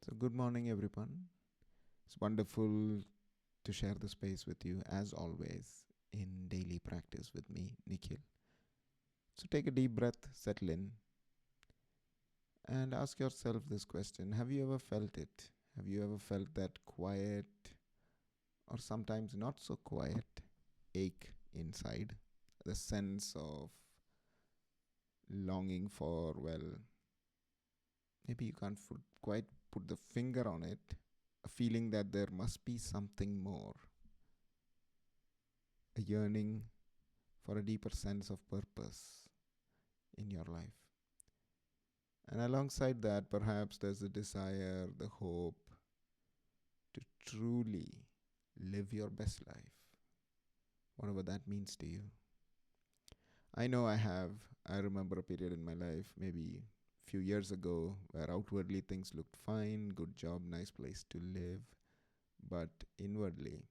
So, good morning, everyone. It's wonderful to share the space with you, as always, in daily practice with me, Nikhil. So, take a deep breath, settle in, and ask yourself this question. Have you ever felt it? Have you ever felt that quiet, or sometimes not so quiet, ache inside? The sense of longing for, well, maybe you can't quite put the finger on it, a feeling that there must be something more, a yearning for a deeper sense of purpose in your life. And alongside that, perhaps there's the desire, the hope to truly live your best life, whatever that means to you. I know I have. I remember a period in my life, maybe a few years ago, where outwardly things looked fine, good job, nice place to live. But inwardly,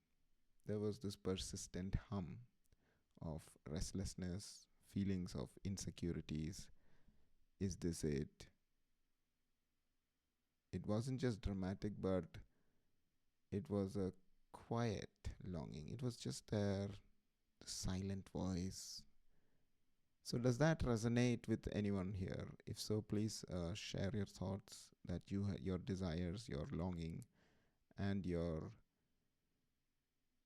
there was this persistent hum of restlessness, feelings of insecurities. Is this it? It wasn't just dramatic, but it was a quiet longing. It was just there, the silent voice. So, does that resonate with anyone here? If so, please share your thoughts that your desires, your longing, and your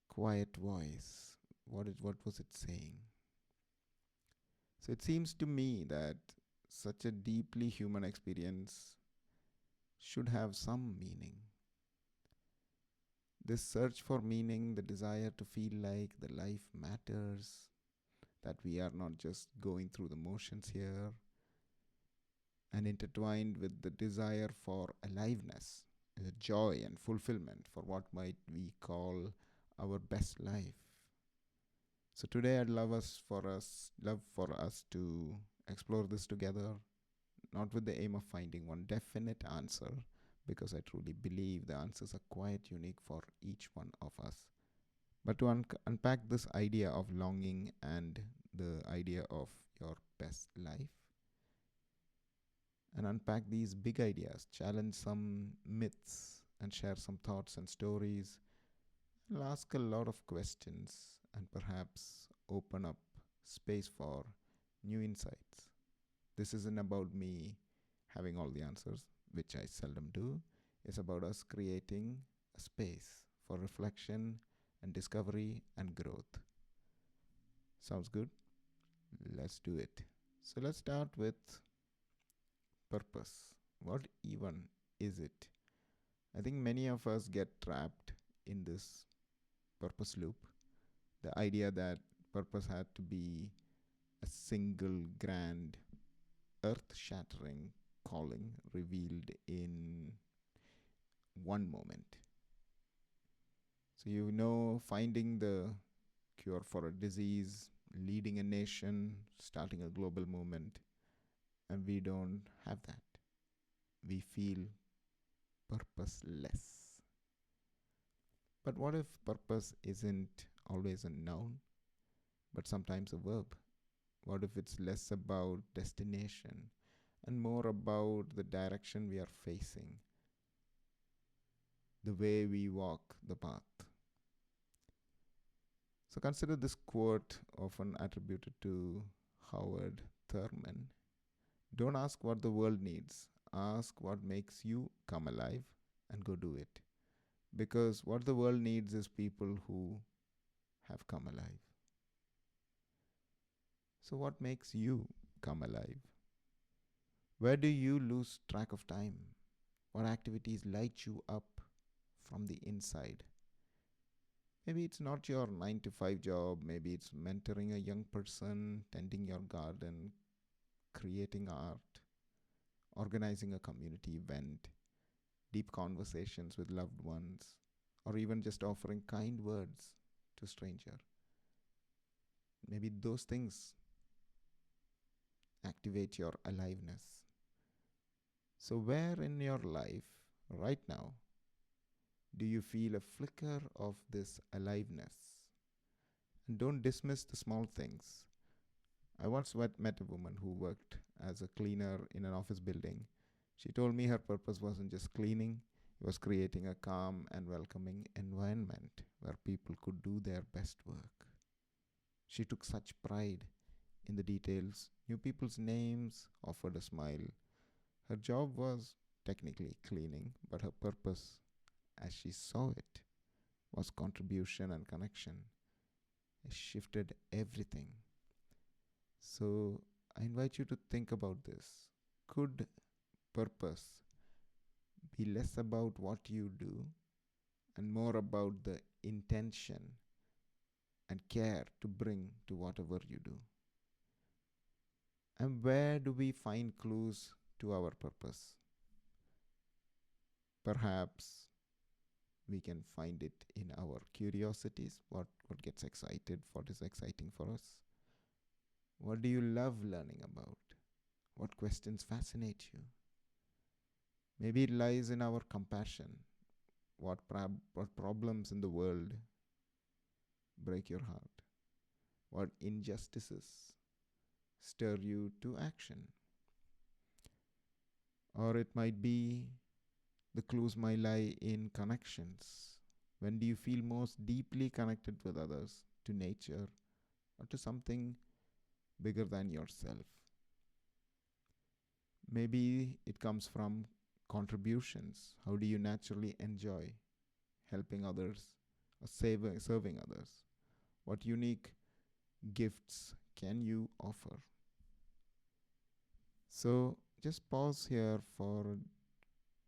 quiet voice. What was it saying? So, it seems to me that such a deeply human experience should have some meaning. This search for meaning, the desire to feel like the life matters, that we are not just going through the motions here, and intertwined with the desire for aliveness, joy and fulfillment for what might we call our best life. So today I'd love for us to explore this together, not with the aim of finding one definite answer, because I truly believe the answers are quite unique for each one of us. But to unpack this idea of longing and the idea of your best life, and unpack these big ideas, challenge some myths, and share some thoughts and stories, I'll ask a lot of questions and perhaps open up space for new insights. This isn't about me having all the answers, which I seldom do. It's about us creating a space for reflection and discovery and growth. Sounds good? Let's do it. So let's start with purpose. What even is it? I think many of us get trapped in this purpose loop. The idea that purpose had to be a single grand, earth shattering calling revealed in one moment. So, finding the cure for a disease, leading a nation, starting a global movement, and we don't have that. We feel purposeless. But what if purpose isn't always a noun, but sometimes a verb? What if it's less about destination and more about the direction we are facing, the way we walk the path? So consider this quote, often attributed to Howard Thurman. Don't ask what the world needs, ask what makes you come alive and go do it. Because what the world needs is people who have come alive. So, what makes you come alive? Where do you lose track of time? What activities light you up from the inside? Maybe it's not your 9 to 5 job, maybe it's mentoring a young person, tending your garden, creating art, organizing a community event, deep conversations with loved ones, or even just offering kind words to a stranger. Maybe those things activate your aliveness. So, where in your life right now do you feel a flicker of this aliveness? And don't dismiss the small things. I once met a woman who worked as a cleaner in an office building. She told me her purpose wasn't just cleaning, was creating a calm and welcoming environment where people could do their best work. She took such pride in the details, knew people's names, offered a smile. Her job was technically cleaning, but her purpose, as she saw it, was contribution and connection. It shifted everything. So I invite you to think about this. Could purpose be less about what you do and more about the intention and care to bring to whatever you do? And where do we find clues to our purpose? Perhaps we can find it in our curiosities, what gets excited, what is exciting for us. What do you love learning about? What questions fascinate you? Maybe it lies in our compassion. What problems in the world break your heart? What injustices stir you to action? Or it might be the clues might lie in connections. When do you feel most deeply connected with others, to nature, or to something bigger than yourself? Maybe it comes from contributions. How do you naturally enjoy helping others or serving others? What unique gifts can you offer? So just pause here for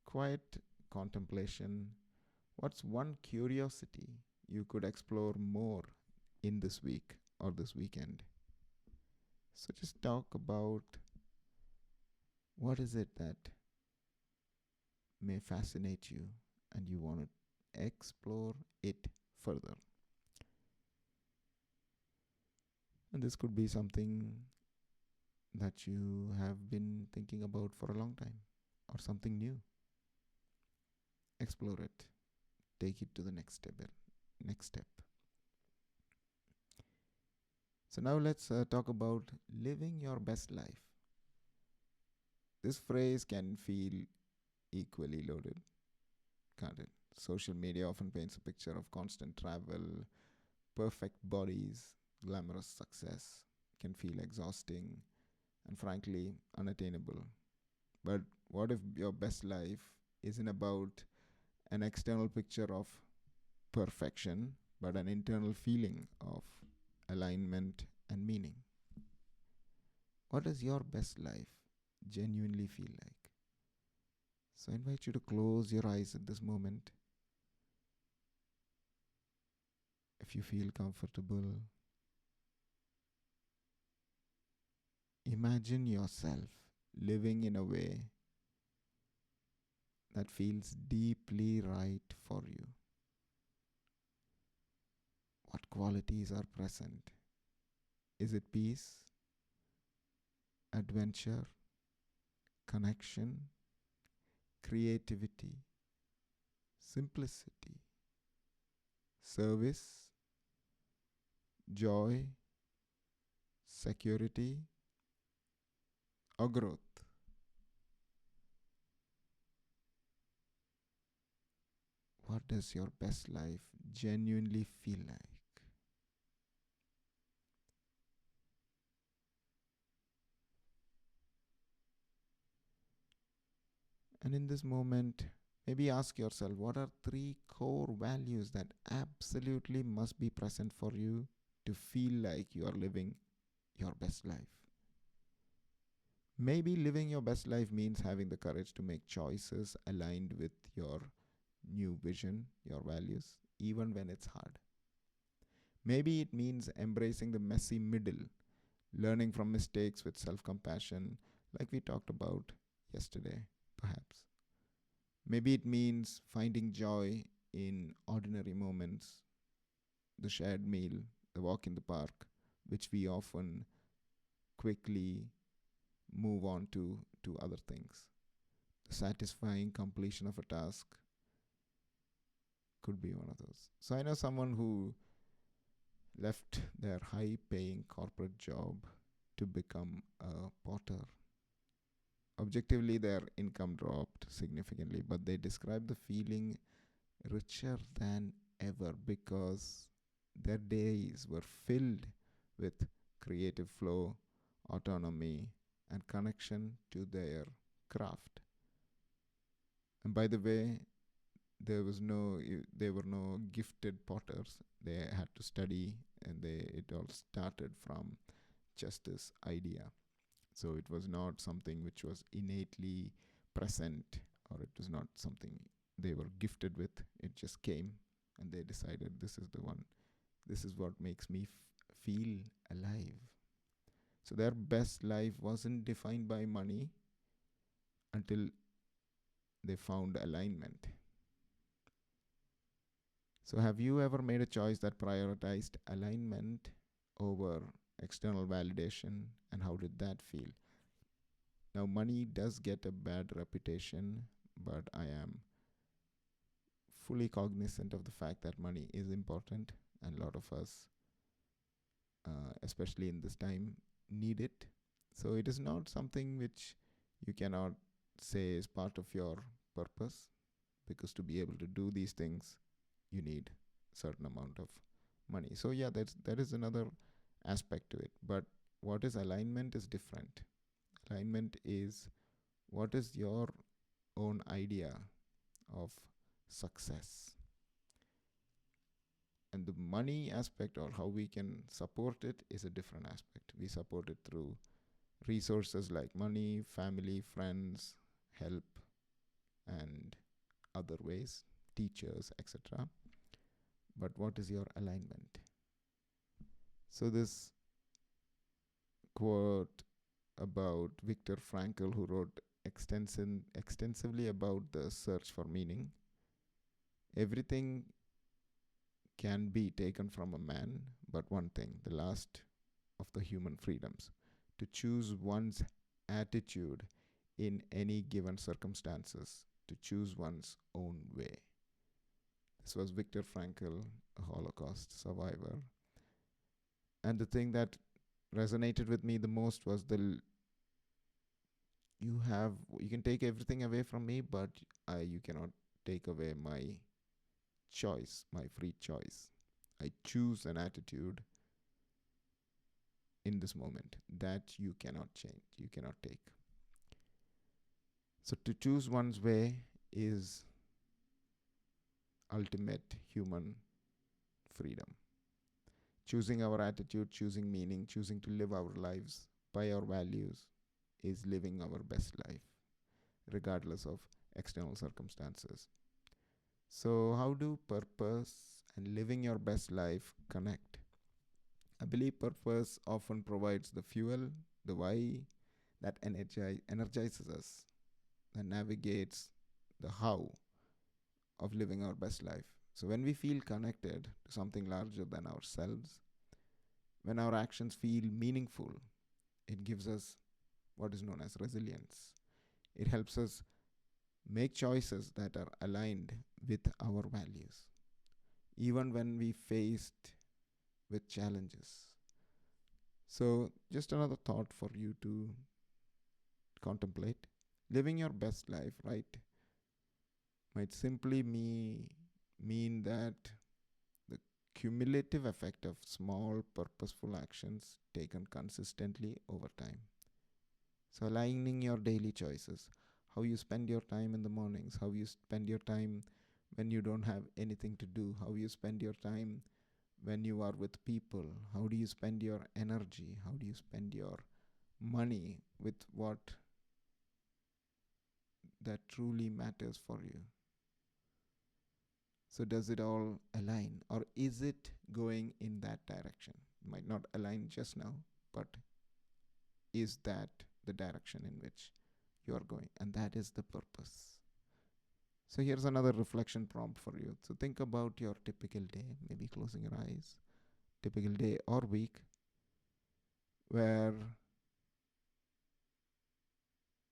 quiet contemplation. What's one curiosity you could explore more in this week or this weekend? So just talk about what is it that may fascinate you and you want to explore it further. And this could be something that you have been thinking about for a long time or something new. Explore it. Take it to the next step. Next step. So now let's talk about living your best life. This phrase can feel equally loaded, can't it? Social media often paints a picture of constant travel, perfect bodies, glamorous success. Can feel exhausting and frankly unattainable. But what if your best life isn't about an external picture of perfection, but an internal feeling of alignment and meaning? What does your best life genuinely feel like? So I invite you to close your eyes at this moment. If you feel comfortable, imagine yourself living in a way that feels deeply right for you. What qualities are present? Is it peace, adventure, connection, creativity, simplicity, service, joy, security, or growth? What does your best life genuinely feel like? And in this moment, maybe ask yourself, what are 3 core values that absolutely must be present for you to feel like you are living your best life? Maybe living your best life means having the courage to make choices aligned with your new vision, your values, even when it's hard. Maybe it means embracing the messy middle, learning from mistakes with self compassion, like we talked about yesterday, perhaps. Maybe it means finding joy in ordinary moments, the shared meal, the walk in the park, which we often quickly move on to other things. The satisfying completion of a task could be one of those. So I know someone who left their high paying corporate job to become a potter Objectively, their income dropped significantly, but they described the feeling richer than ever because their days were filled with creative flow, autonomy, and connection to their craft. And by the way, there were no gifted potters. They had to study, and it all started from just this idea. So it was not something which was innately present, or it was not something they were gifted with. It just came, and they decided, this is the one. This is what makes me feel alive. So their best life wasn't defined by money until they found alignment. So, have you ever made a choice that prioritized alignment over external validation, and how did that feel? Now, money does get a bad reputation, but I am fully cognizant of the fact that money is important, and a lot of us, especially in this time, need it. So, it is not something which you cannot say is part of your purpose, because to be able to do these things, you need certain amount of money. So yeah, that is another aspect to it. But what is alignment is different. Alignment is what is your own idea of success. And the money aspect, or how we can support it, is a different aspect. We support it through resources like money, family, friends, help, and other ways, teachers, etc. But what is your alignment? So this quote about Viktor Frankl, who wrote extensively about the search for meaning. Everything can be taken from a man, but one thing, the last of the human freedoms, to choose one's attitude in any given circumstances, to choose one's own way. This was Viktor Frankl, a Holocaust survivor. And the thing that resonated with me the most was you can take everything away from me, but you cannot take away my choice, my free choice. I choose an attitude in this moment that you cannot change, you cannot take. So to choose one's way is ultimate human freedom. Choosing our attitude, choosing meaning, choosing to live our lives by our values is living our best life, regardless of external circumstances. So, how do purpose and living your best life connect? I believe purpose often provides the fuel, the why that energizes us, that navigates the how of living our best life. So, when we feel connected to something larger than ourselves, when our actions feel meaningful, it gives us what is known as resilience. It helps us make choices that are aligned with our values, even when we faced with challenges. So, just another thought for you to contemplate. Living your best life, right, might simply mean that the cumulative effect of small, purposeful actions taken consistently over time. So, aligning your daily choices, how you spend your time in the mornings, how you spend your time when you don't have anything to do, how you spend your time when you are with people, how do you spend your energy, how do you spend your money with what that truly matters for you. So, does it all align, or is it going in that direction? It might not align just now, but is that the direction in which you are going? And that is the purpose. So, here's another reflection prompt for you. So, think about your typical day, maybe closing your eyes, typical day or week, where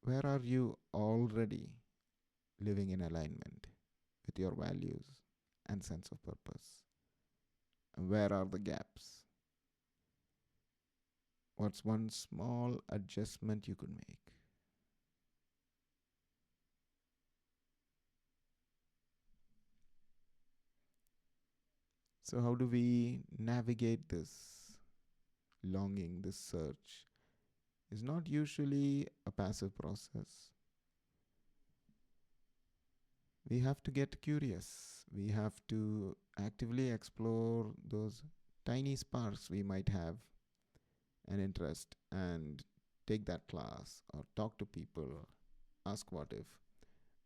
are you already living in alignment with your values and sense of purpose? And where are the gaps? What's one small adjustment you could make? So, how do we navigate this longing, this search? Is not usually a passive process. We have to get curious. We have to actively explore those tiny sparks we might have an interest and take that class or talk to people, ask what if.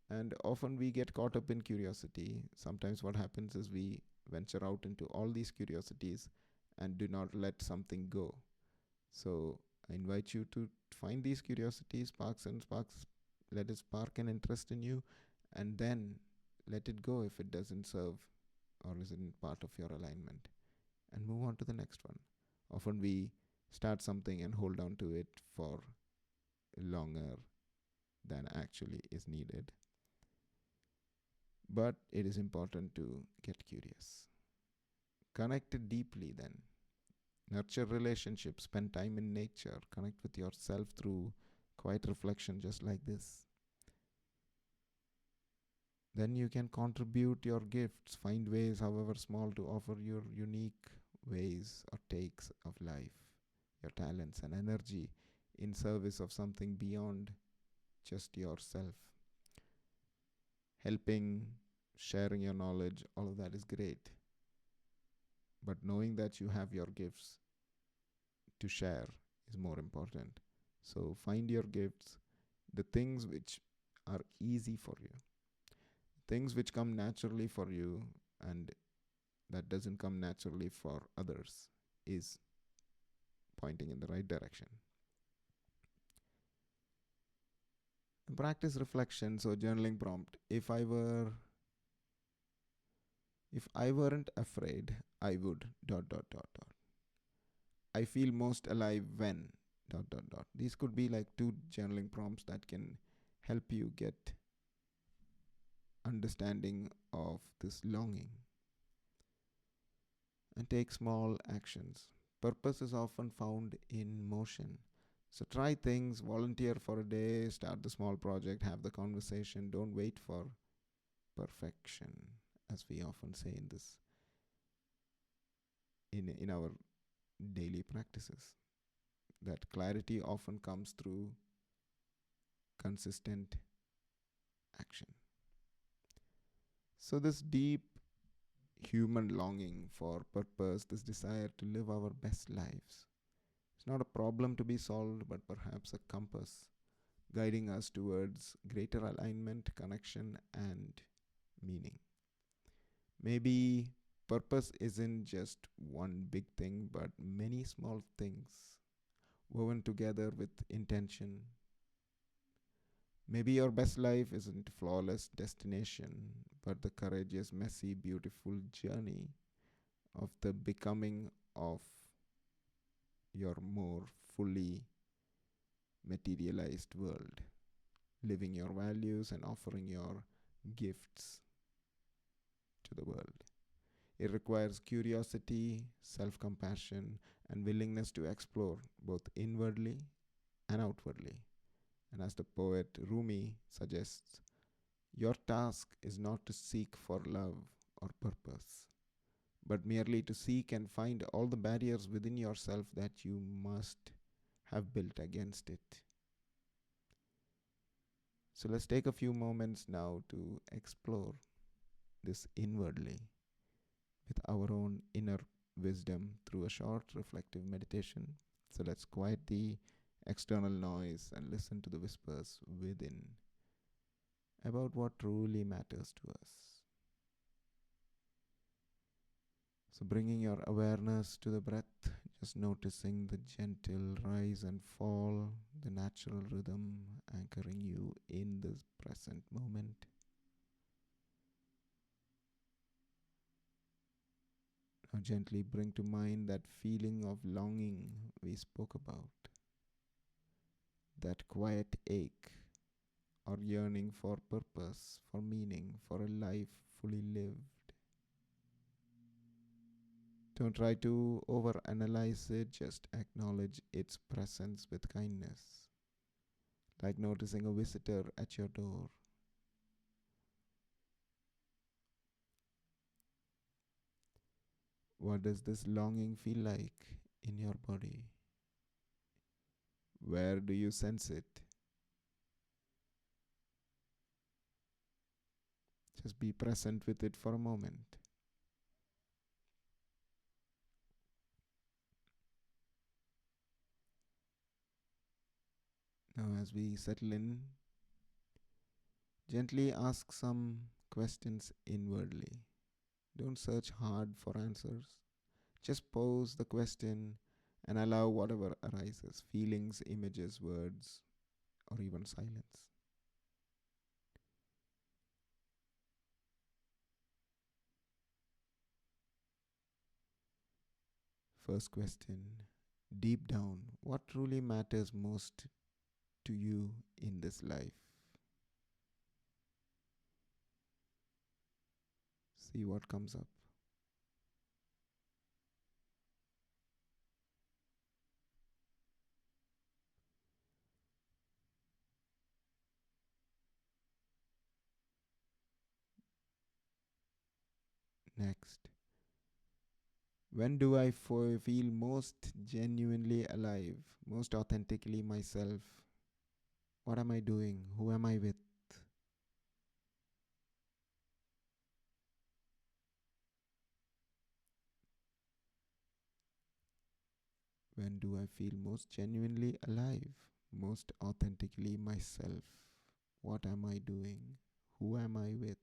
And often we get caught up in curiosity. Sometimes what happens is we venture out into all these curiosities and do not let something go. So I invite you to find these curiosities, sparks and sparks, let it spark an interest in you, and then let it go if it doesn't serve or isn't part of your alignment, and move on to the next one. Often we start something and hold on to it for longer than actually is needed. But it is important to get curious. Connect it deeply then. Nurture relationships, spend time in nature, connect with yourself through quiet reflection just like this. Then you can contribute your gifts, find ways, however small, to offer your unique ways or takes of life, your talents and energy in service of something beyond just yourself. Helping, sharing your knowledge, all of that is great. But knowing that you have your gifts to share is more important. So find your gifts, the things which are easy for you, things which come naturally for you and that doesn't come naturally for others is pointing in the right direction. Practice reflection. So journaling prompt. If I weren't afraid, I would dot dot dot dot. I feel most alive when dot dot dot. These could be like two journaling prompts that can help you get understanding of this longing and take small actions. Purpose is often found in motion. So try things, volunteer for a day, start the small project, have the conversation. Don't wait for perfection, as we often say in our daily practices. That clarity often comes through consistent action. So this deep human longing for purpose, this desire to live our best lives, it's not a problem to be solved, but perhaps a compass guiding us towards greater alignment, connection, and meaning. Maybe purpose isn't just one big thing, but many small things woven together with intention. Maybe your best life isn't a flawless destination, but the courageous, messy, beautiful journey of the becoming of your more fully materialized world, living your values and offering your gifts to the world. It requires curiosity, self compassion, and willingness to explore both inwardly and outwardly. And as the poet Rumi suggests, your task is not to seek for love or purpose, but merely to seek and find all the barriers within yourself that you must have built against it. So let's take a few moments now to explore this inwardly with our own inner wisdom through a short reflective meditation. So let's quiet the external noise and listen to the whispers within about what truly matters to us. So bringing your awareness to the breath, just noticing the gentle rise and fall, the natural rhythm anchoring you in this present moment. Now gently bring to mind that feeling of longing we spoke about, that quiet ache or yearning for purpose, for meaning, for a life fully lived. Don't try to overanalyze it, just acknowledge its presence with kindness, like noticing a visitor at your door. What does this longing feel like in your body? Where do you sense it? Just be present with it for a moment. Now, as we settle in, gently ask some questions inwardly. Don't search hard for answers. Just pose the question and allow whatever arises, feelings, images, words, or even silence. First question, deep down, what truly matters most to you in this life? See what comes up. Next, when do I feel most genuinely alive, most authentically myself? What am I doing? Who am I with? When do I feel most genuinely alive, most authentically myself? What am I doing? Who am I with?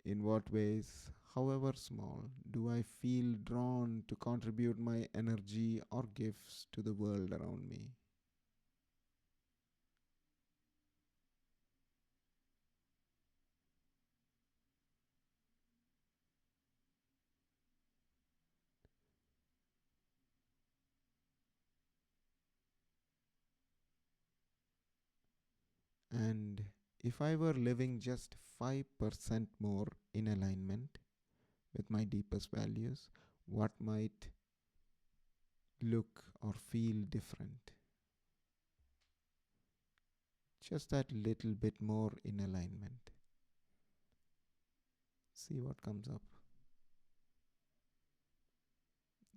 In what ways, however small, do I feel drawn to contribute my energy or gifts to the world around me? And if I were living just 5% more in alignment with my deepest values, what might look or feel different? Just that little bit more in alignment. See what comes up.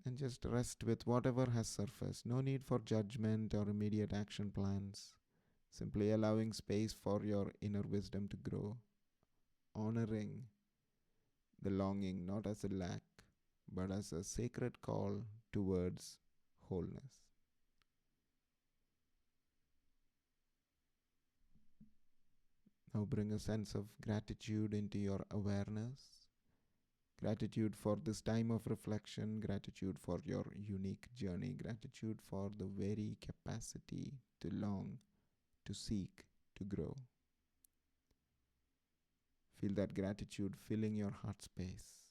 And just rest with whatever has surfaced. No need for judgment or immediate action plans. Simply allowing space for your inner wisdom to grow. Honoring the longing not as a lack, but as a sacred call towards wholeness. Now bring a sense of gratitude into your awareness. Gratitude for this time of reflection, gratitude for your unique journey, gratitude for the very capacity to long, to seek, to grow. Feel that gratitude filling your heart space.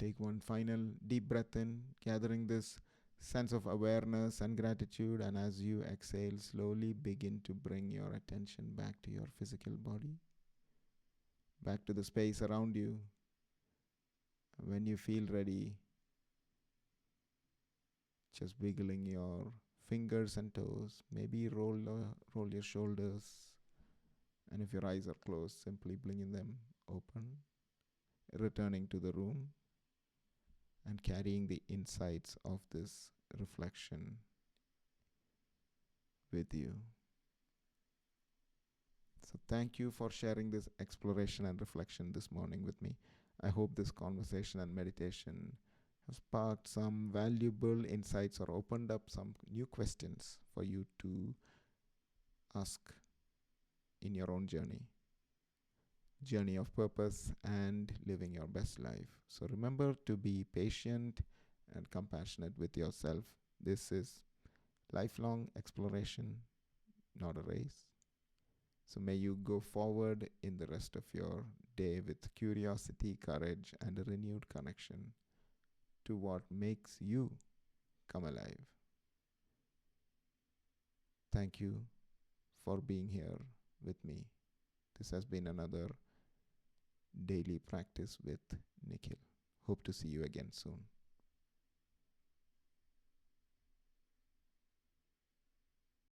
Take one final deep breath in, gathering this sense of awareness and gratitude, and as you exhale, slowly begin to bring your attention back to your physical body, back to the space around you. When you feel ready, just wiggling your fingers and toes, maybe roll your shoulders, and if your eyes are closed, simply blinking them open, returning to the room and carrying the insights of this reflection with you. So thank you for sharing this exploration and reflection this morning with me. I hope this conversation and meditation has sparked some valuable insights or opened up some new questions for you to ask in your own journey of purpose and living your best life. So remember to be patient and compassionate with yourself. This is lifelong exploration, not a race. So may you go forward in the rest of your day with curiosity, courage, and a renewed connection to what makes you come alive. Thank you for being here with me. This has been another daily practice with Nikhil. Hope to see you again soon.